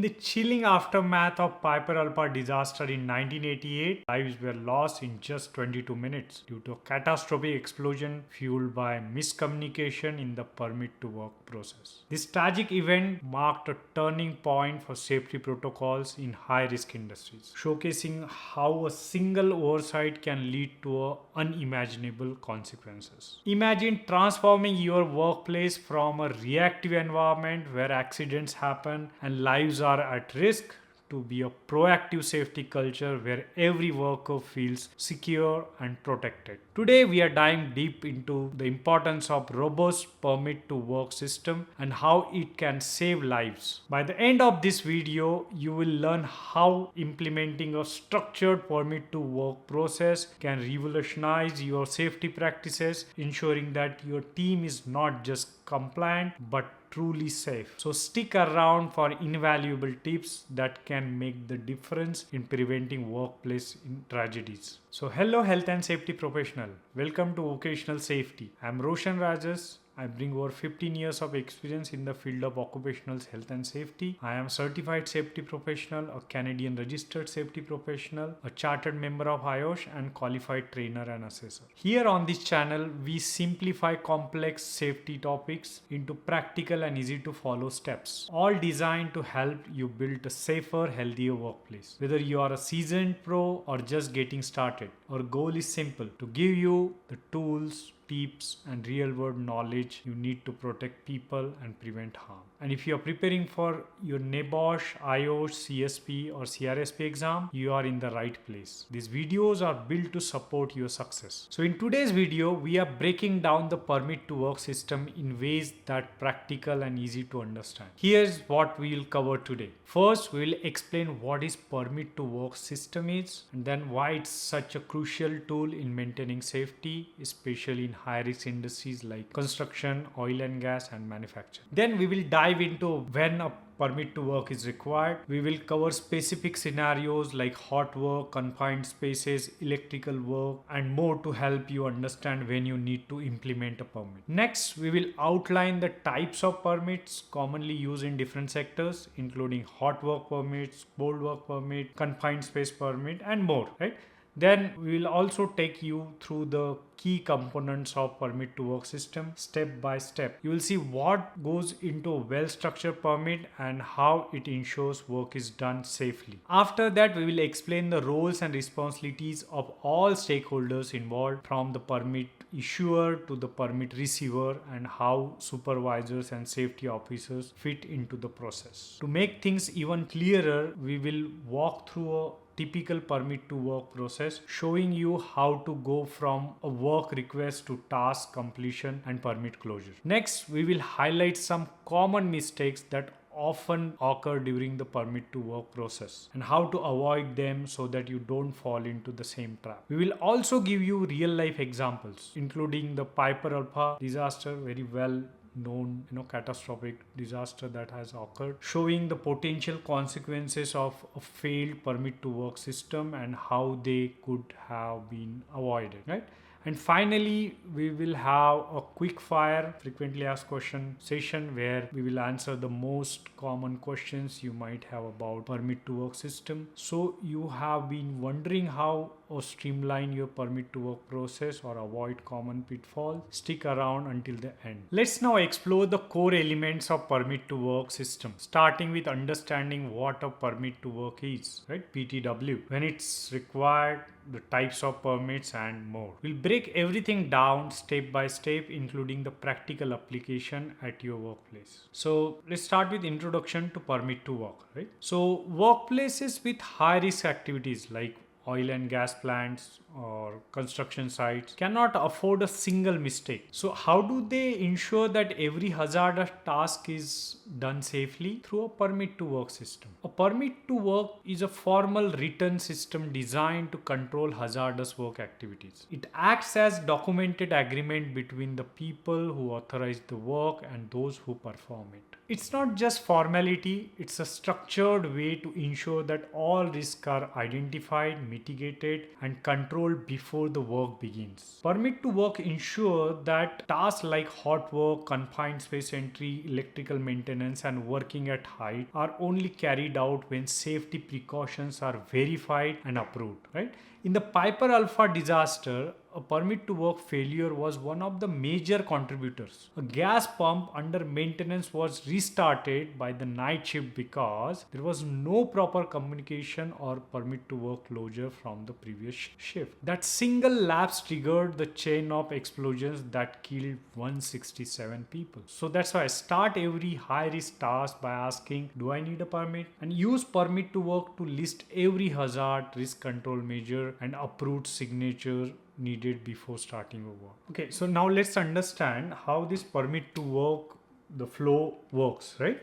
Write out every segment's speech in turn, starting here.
In the chilling aftermath of Piper Alpha disaster in 1988, lives were lost in just 22 minutes due to a catastrophic explosion fueled by miscommunication in the permit to work process. This tragic event marked a turning point for safety protocols in high-risk industries, showcasing how a single oversight can lead to unimaginable consequences. Imagine transforming your workplace from a reactive environment where accidents happen and lives are at risk to be a proactive safety culture where every worker feels secure and protected. Today we are diving deep into the importance of robust permit to work system and how it can save lives. By the end of this video, you will learn how implementing a structured permit to work process can revolutionize your safety practices, ensuring that your team is not just compliant but truly safe. So stick around for invaluable tips that can make the difference in preventing workplace tragedies. So hello health and safety professional. Welcome to Vocational Safety. I'm Roshan Rajas. I bring over 15 years of experience in the field of occupational health and safety. I am a certified safety professional, a Canadian registered safety professional, a chartered member of IOSH and qualified trainer and assessor. Here on this channel, we simplify complex safety topics into practical and easy to follow steps, all designed to help you build a safer, healthier workplace. Whether you are a seasoned pro or just getting started, our goal is simple: to give you the tools, tips and real world knowledge you need to protect people and prevent harm. And if you are preparing for your NEBOSH, IOSH, CSP or CRSP exam, you are in the right place. These videos are built to support your success. So in today's video, we are breaking down the permit to work system in ways that practical and easy to understand. Here's what we will cover today. First, we will explain what is permit to work system is, and then why it's such a crucial tool in maintaining safety, especially in high-risk industries like construction, oil and gas, and manufacturing. Then we will dive into when a permit to work is required. We will cover specific scenarios like hot work, confined spaces, electrical work, and more to help you understand when you need to implement a permit. Next, we will outline the types of permits commonly used in different sectors, including hot work permits, cold work permit, confined space permit, and more, right? Then we will also take you through the key components of permit to work system step by step. You will see what goes into a well-structured permit and how it ensures work is done safely. After that, we will explain the roles and responsibilities of all stakeholders involved, from the permit issuer to the permit receiver, and how supervisors and safety officers fit into the process. To make things even clearer, we will walk through a typical permit to work process, showing you how to go from a work request to task completion and permit closure. Next, we will highlight some common mistakes that often occur during the permit to work process and how to avoid them so that you don't fall into the same trap. We will also give you real life examples, including the Piper Alpha disaster, very well known catastrophic disaster that has occurred, showing the potential consequences of a failed permit to work system and how they could have been avoided, right? And finally, we will have a quick fire frequently asked question session where we will answer the most common questions you might have about permit to work system. So you have been wondering how or streamline your permit to work process or avoid common pitfalls. Stick around until the end. Let's now explore the core elements of permit to work system, starting with understanding what a permit to work is, right? PTW, when it's required, the types of permits and more. We'll break everything down step by step, including the practical application at your workplace. So let's start with introduction to permit to work, right? So workplaces with high risk activities like oil and gas plants or construction sites cannot afford a single mistake. So how do they ensure that every hazardous task is done safely? Through a permit to work system. A permit to work is a formal written system designed to control hazardous work activities. It acts as documented agreement between the people who authorize the work and those who perform it. It's not just formality, it's a structured way to ensure that all risks are identified, mitigated, and controlled before the work begins. Permit to work ensure that tasks like hot work, confined space entry, electrical maintenance, and working at height are only carried out when safety precautions are verified and approved, right? In the Piper Alpha disaster, a permit to work failure was one of the major contributors. A gas pump under maintenance was restarted by the night shift because there was no proper communication or permit to work closure from the previous shift. That single lapse triggered the chain of explosions that killed 167 people. So that's why I start every high risk task by asking, do I need a permit? And use permit to work to list every hazard, risk control measure, and approved signature needed before starting a work. Okay, so now let's understand how this permit to work, the flow works, right?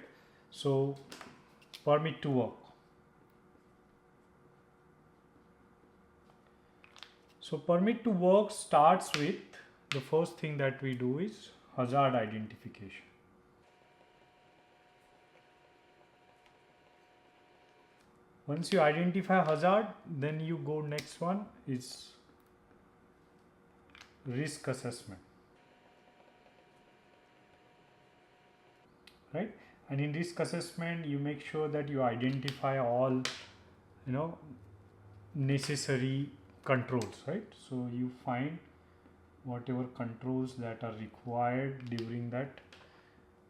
So permit to work. So permit to work starts with, the first thing that we do is hazard identification. Once you identify hazard, then you go next one is risk assessment, right? And in risk assessment you make sure that you identify all, necessary controls, right? So you find whatever controls that are required during that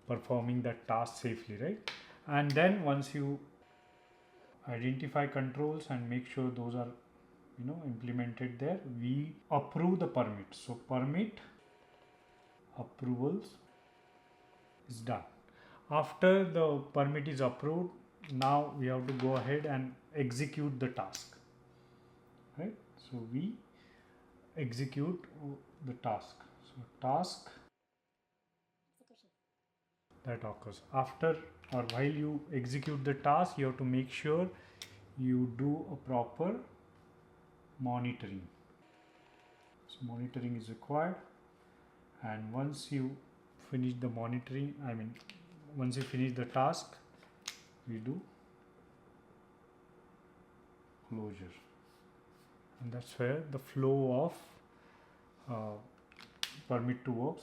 performing that task safely, right? And then once you identify controls and make sure those are implemented there, we approve the permit. So permit approvals is done. After the permit is approved, now we have to go ahead and execute the task, right? So we execute the task. So task that occurs after or while you execute the task, you have to make sure you do a proper monitoring. So monitoring is required, and once you finish the monitoring, once you finish the task, we do closure, and that's where the flow of permit to work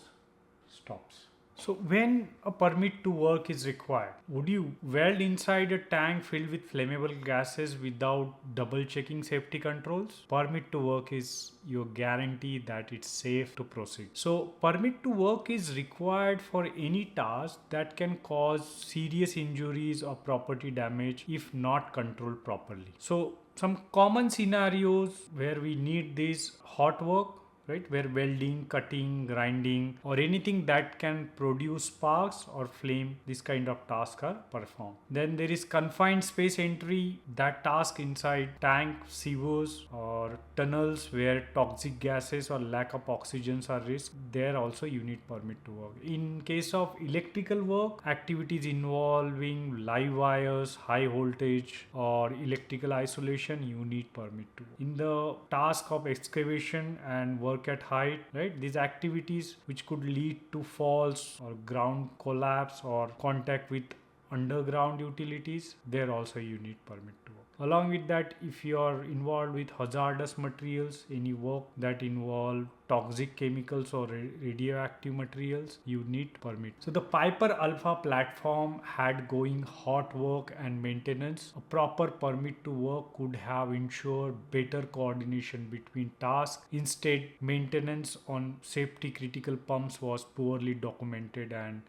stops. So when a permit to work is required, would you weld inside a tank filled with flammable gases without double checking safety controls? Permit to work is your guarantee that it's safe to proceed. So permit to work is required for any task that can cause serious injuries or property damage if not controlled properly. So some common scenarios where we need this: hot work, right, where welding, cutting, grinding, or anything that can produce sparks or flame, this kind of tasks are performed. Then there is confined space entry, that task inside tank, sewers, or tunnels where toxic gases or lack of oxygens are risk. There also you need permit to work. In case of electrical work, activities involving live wires, high voltage, or electrical isolation, you need permit to work. In the task of excavation and work at height, right, these activities which could lead to falls or ground collapse or contact with underground utilities, there also you need permit to work. Along with that, if you are involved with hazardous materials, any work that involve toxic chemicals or radioactive materials, you need permit. So the Piper Alpha platform had going hot work and maintenance. A proper permit to work could have ensured better coordination between tasks. Instead, maintenance on safety critical pumps was poorly documented and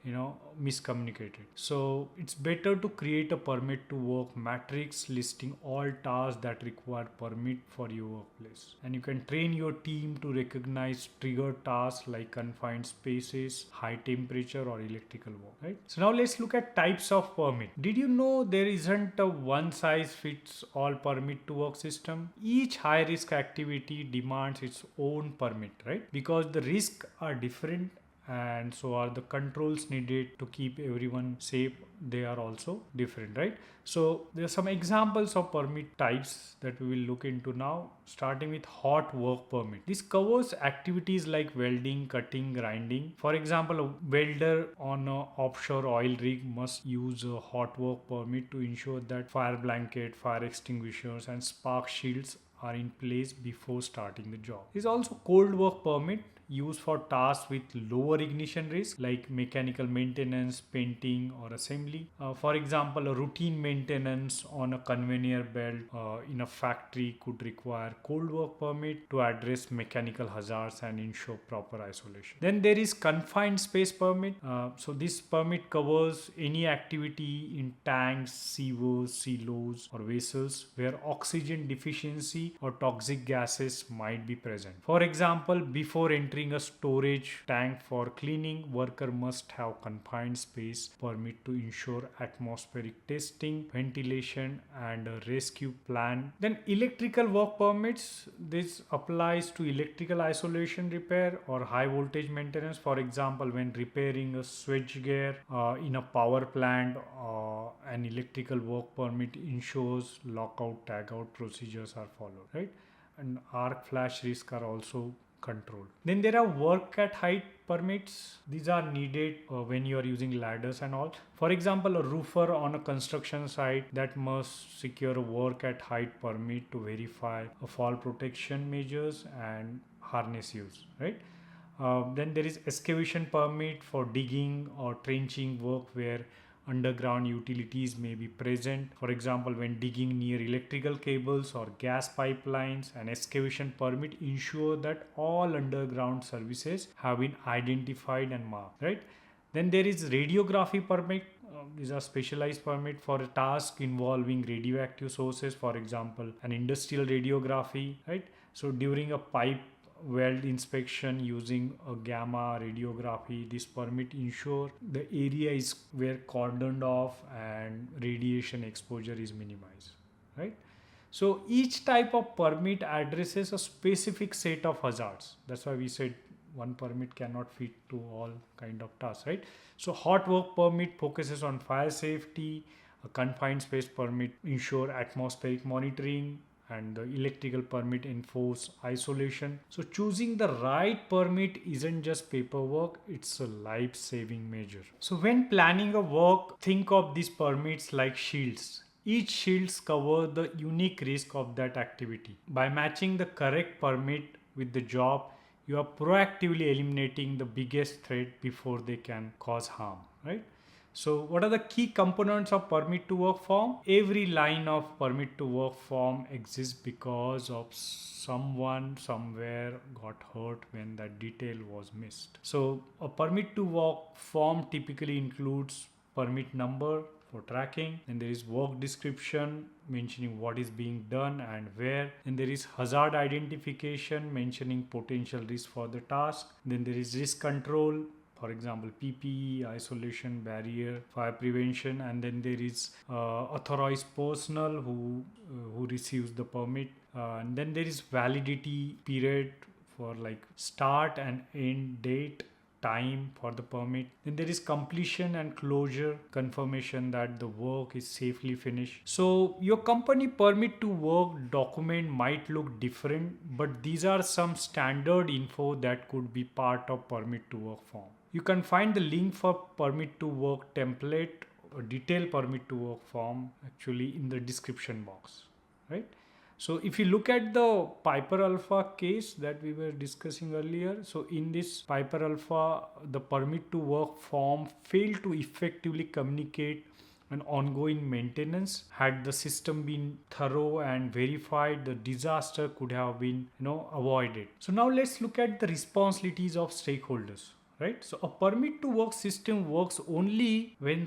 miscommunicated. So it's better to create a permit to work matrix listing all tasks that require permit for your workplace, and you can train your team to recognize triggered tasks like confined spaces, high temperature, or electrical work, right? So now let's look at types of permit. Did you know there isn't a one size fits all permit to work system? Each high risk activity demands its own permit, right? Because the risks are different and so are the controls needed to keep everyone safe. They are also different, right? So there are some examples of permit types that we will look into now, starting with hot work permit. This covers activities like welding, cutting, grinding. For example, a welder on an offshore oil rig must use a hot work permit to ensure that fire blanket, fire extinguishers, and spark shields are in place before starting the job. There is also cold work permit used for tasks with lower ignition risk like mechanical maintenance, painting, or assembly. For example, a routine maintenance on a conveyor belt in a factory could require cold work permit to address mechanical hazards and ensure proper isolation. Then there is confined space permit. So this permit covers any activity in tanks, sewers, silos, or vessels where oxygen deficiency or toxic gases might be present. For example, before entering a storage tank for cleaning, worker must have confined space permit to ensure atmospheric testing, ventilation, and a rescue plan. Then electrical work permits. This applies to electrical isolation repair or high voltage maintenance. For example, when repairing a switchgear in a power plant, an electrical work permit ensures lockout tagout procedures are followed, right? And arc flash risk are also controlled. Then there are work at height permits. These are needed when you are using ladders and all. For example, a roofer on a construction site that must secure a work at height permit to verify a fall protection measures and harness use, right? Then there is excavation permit for digging or trenching work where underground utilities may be present. For example, when digging near electrical cables or gas pipelines, an excavation permit ensure that all underground services have been identified and marked, right? Then there is radiography permit. These are specialized permit for a task involving radioactive sources. For example, an industrial radiography, right? So during a pipe weld inspection using a gamma radiography, this permit ensure the area is where cordoned off and radiation exposure is minimized, right? So each type of permit addresses a specific set of hazards. That's why we said one permit cannot fit to all kind of tasks, right? So hot work permit focuses on fire safety. A confined space permit ensure atmospheric monitoring, and the electrical permit enforce isolation. So choosing the right permit isn't just paperwork, it's a life-saving measure. So when planning a work, think of these permits like shields. Each shields cover the unique risk of that activity. By matching the correct permit with the job, you are proactively eliminating the biggest threat before they can cause harm, right? So what are the key components of permit to work form? Every line of permit to work form exists because of someone somewhere got hurt when that detail was missed. So a permit to work form typically includes permit number for tracking, and there is work description mentioning what is being done and where, and there is hazard identification mentioning potential risk for the task, then there is risk control, for example PPE, isolation, barrier, fire prevention, and then there is authorized personnel who receives the permit, and then there is validity period for like start and end date, time for the permit. Then there is completion and closure, confirmation that the work is safely finished. So your company permit to work document might look different, but these are some standard info that could be part of permit to work form. You can find the link for permit to work template or detailed permit to work form actually in the description box, right? So if you look at the Piper Alpha case that we were discussing earlier, so in this Piper Alpha, the permit to work form failed to effectively communicate an ongoing maintenance. Had the system been thorough and verified, the disaster could have been avoided. So now let's look at the responsibilities of stakeholders, right? So a permit to work system works only when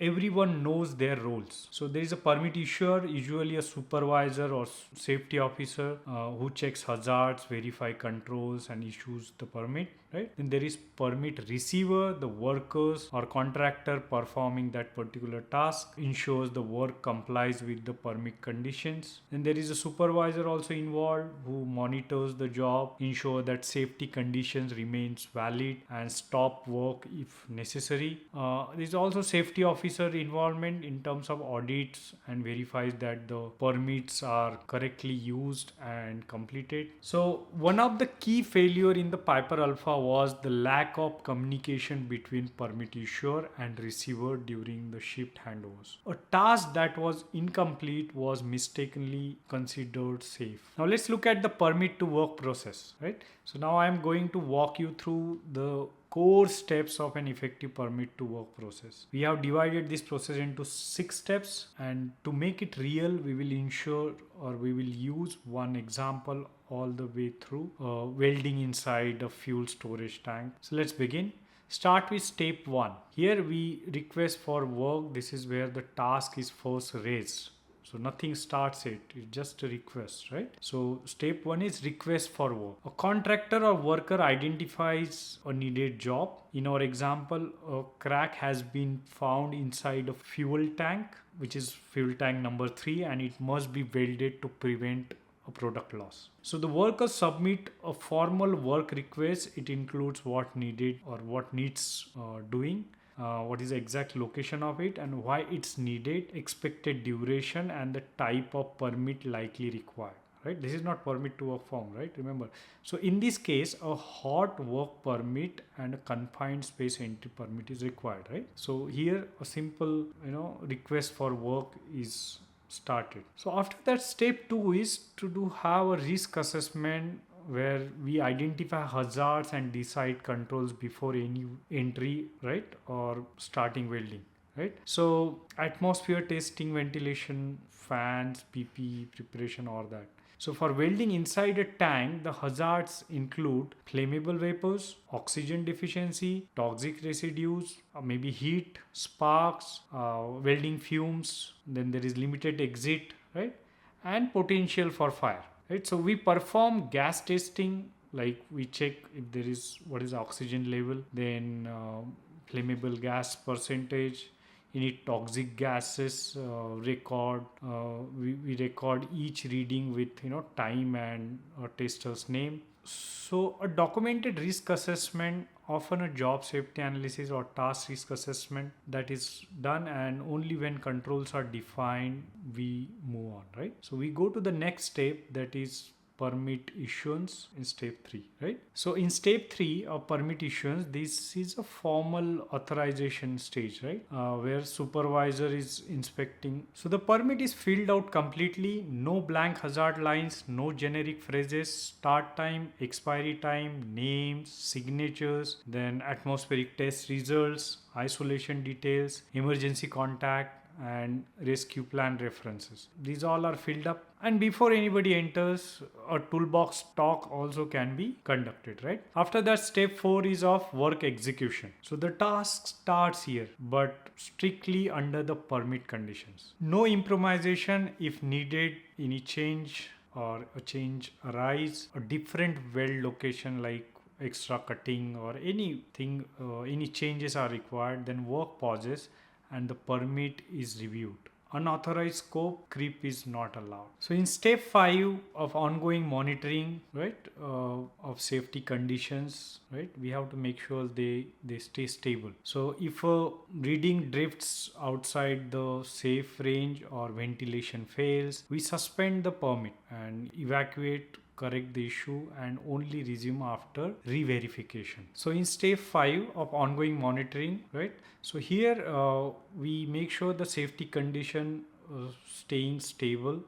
everyone knows their roles. So there is a permit issuer, usually a supervisor or safety officer, who checks hazards, verify controls, and issues the permit. right? Then there is permit receiver, the workers or contractor performing that particular task ensures the work complies with the permit conditions. Then there is a supervisor also involved who monitors the job, ensure that safety conditions remains valid and stop work if necessary. There is also safety officer involvement in terms of audits and verifies that the permits are correctly used and completed. So one of the key failure in the Piper Alpha was the lack of communication between permit issuer and receiver during the shift handovers. A task that was incomplete was mistakenly considered safe. Now let's look at the permit to work process, right? So now I am going to walk you through the core steps of an effective permit to work process. We have divided this process into 6 steps, and to make it real we will ensure or we will use one example all the way through welding inside a fuel storage tank. So let's begin. Start with step 1. Here we request for work. This is where the task is first raised. So nothing starts it's just a request, right? So step 1 is request for work. A contractor or worker identifies a needed job. In our example, a crack has been found inside a fuel tank, which is fuel tank number 3, and it must be welded to prevent a product loss. So the workers submit a formal work request. It includes what needed or what needs doing. What is the exact location of it and why it's needed, expected duration, and the type of permit likely required, right? This is not permit to work form, right? Remember. So in this case, a hot work permit and a confined space entry permit is required, right? So here a simple, request for work is started. So after that, step 2 is to have a risk assessment where we identify hazards and decide controls before any entry, right, or starting welding, right? So atmosphere testing, ventilation, fans, PP preparation, all that. So for welding inside a tank, the hazards include flammable vapors, oxygen deficiency, toxic residues, maybe heat, sparks, welding fumes, then there is limited exit, right, and potential for fire. Right, so we perform gas testing, like we check if there is what is the oxygen level, then flammable gas percentage, any toxic gases record. We record each reading with time and a tester's name. So a documented risk assessment, often a job safety analysis or task risk assessment, that is done, and only when controls are defined we move on, right? So we go to the next step, that is permit issuance in step 3, right? So in step 3 of permit issuance, this is a formal authorization stage, right, where supervisor is inspecting. So the permit is filled out completely, no blank hazard lines, no generic phrases, start time, expiry time, names, signatures, then atmospheric test results, isolation details, emergency contact, and rescue plan references. These all are filled up, and before anybody enters, a toolbox talk also can be conducted, right? After that, step 4 is of work execution. So the task starts here, but strictly under the permit conditions. No improvisation if needed. Any change or a change arise, a different weld location like extra cutting or anything, any changes are required, then work pauses and the permit is reviewed. Unauthorized scope creep is not allowed. So in step 5 of ongoing monitoring, right, of safety conditions, right, we have to make sure they stay stable. So if a reading drifts outside the safe range or ventilation fails, we suspend the permit and evacuate, correct the issue, and only resume after re-verification. So in step 5 of ongoing monitoring, right, so here we make sure the safety condition staying stable.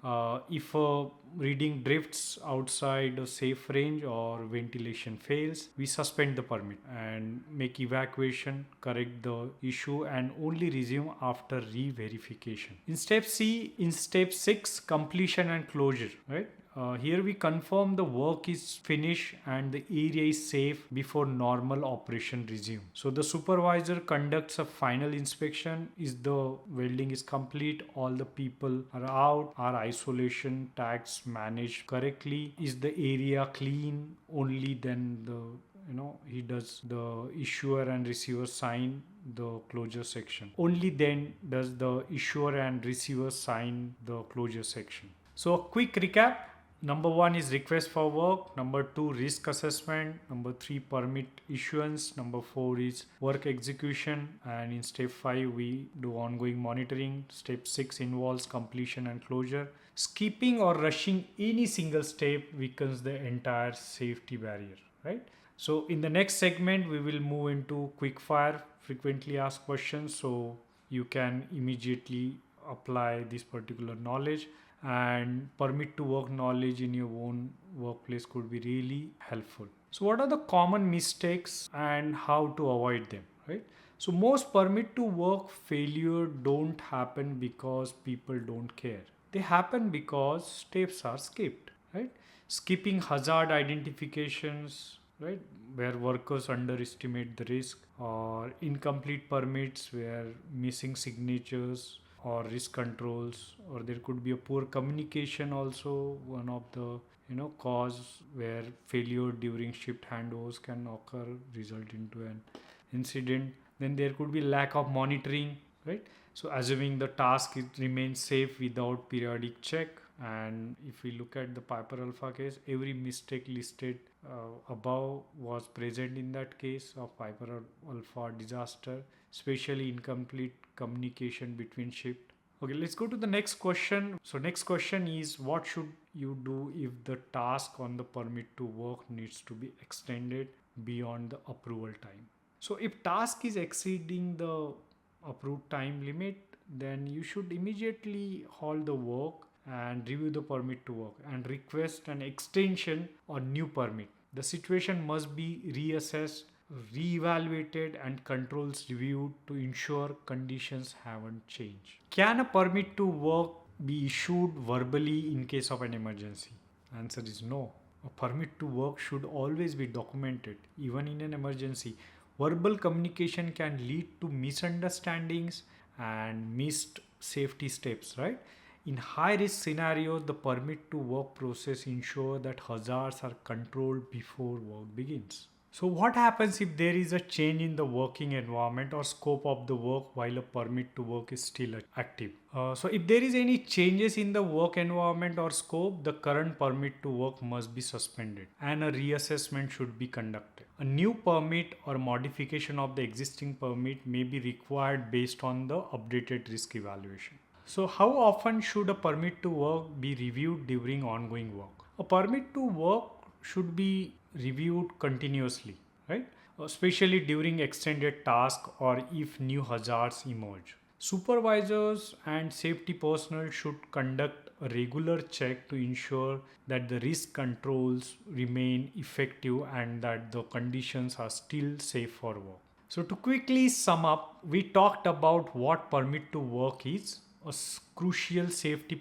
If a reading drifts outside a safe range or ventilation fails, we suspend the permit and make evacuation, correct the issue, and only resume after re-verification. In step 6, completion and closure, right? Here we confirm the work is finished and the area is safe before normal operation resume. So the supervisor conducts a final inspection. Is the welding is complete, all the people are out, are isolation tags managed correctly, is the area clean, only then the he does the issuer and receiver sign the closure section. Only then does the issuer and receiver sign the closure section. So a quick recap. Number one is request for work. Number two, risk assessment. Number three, permit issuance. Number four is work execution. And in step five, we do ongoing monitoring. Step six involves completion and closure. Skipping or rushing any single step weakens the entire safety barrier, right? So in the next segment, we will move into quick fire frequently asked questions. So you can immediately apply this particular knowledge, and permit to work knowledge in your own workplace could be really helpful. So what are the common mistakes and how to avoid them, right? So most permit to work failure don't happen because people don't care. They happen because steps are skipped, right? Skipping hazard identifications, right, where workers underestimate the risk, or incomplete permits where missing signatures or risk controls, or there could be a poor communication also, one of the cause where failure during shift handovers can occur, result into an incident. Then there could be lack of monitoring, right? So assuming the task remains safe without periodic check. And if we look at the Piper Alpha case, every mistake listed above was present in that case of Piper Alpha disaster, especially incomplete communication between shift. Okay, let's go to the next question. So next question is, what should you do if the task on the permit to work needs to be extended beyond the approval time? So if task is exceeding the approved time limit, then you should immediately halt the work and review the permit to work and request an extension or new permit. The situation must be reassessed, re-evaluated, and controls reviewed to ensure conditions haven't changed. Can a permit to work be issued verbally in case of an emergency? Answer is no. A permit to work should always be documented, even in an emergency. Verbal communication can lead to misunderstandings and missed safety steps, right? In high risk scenarios, the permit to work process ensures that hazards are controlled before work begins. So what happens if there is a change in the working environment or scope of the work while a permit to work is still active? So if there is any changes in the work environment or scope, the current permit to work must be suspended and a reassessment should be conducted. A new permit or modification of the existing permit may be required based on the updated risk evaluation. So how often should a permit to work be reviewed during ongoing work? A permit to work should be reviewed continuously, right? Especially during extended task or if new hazards emerge. Supervisors and safety personnel should conduct a regular check to ensure that the risk controls remain effective and that the conditions are still safe for work. So to quickly sum up, we talked about what permit to work is, a crucial safety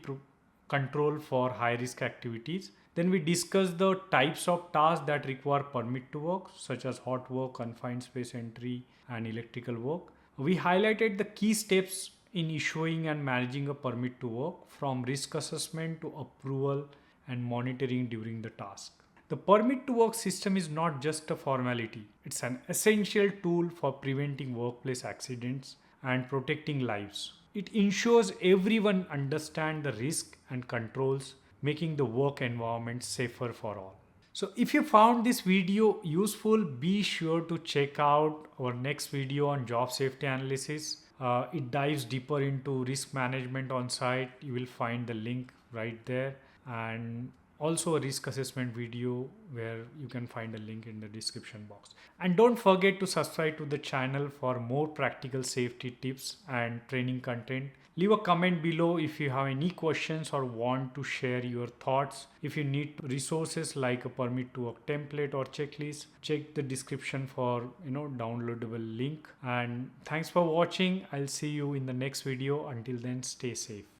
control for high risk activities. Then we discussed the types of tasks that require permit to work, such as hot work, confined space entry, and electrical work. We highlighted the key steps in issuing and managing a permit to work, from risk assessment to approval and monitoring during the task. The permit to work system is not just a formality, it's an essential tool for preventing workplace accidents and protecting lives. It ensures everyone understands the risk and controls, making the work environment safer for all. So if you found this video useful, be sure to check out our next video on job safety analysis. It dives deeper into risk management on site. You will find the link right there, and also a risk assessment video where you can find a link in the description box. And don't forget to subscribe to the channel for more practical safety tips and training content. Leave a comment below if you have any questions or want to share your thoughts. If you need resources like a permit to work template or checklist, check the description for downloadable link. And thanks for watching. I'll see you in the next video. Until then, stay safe.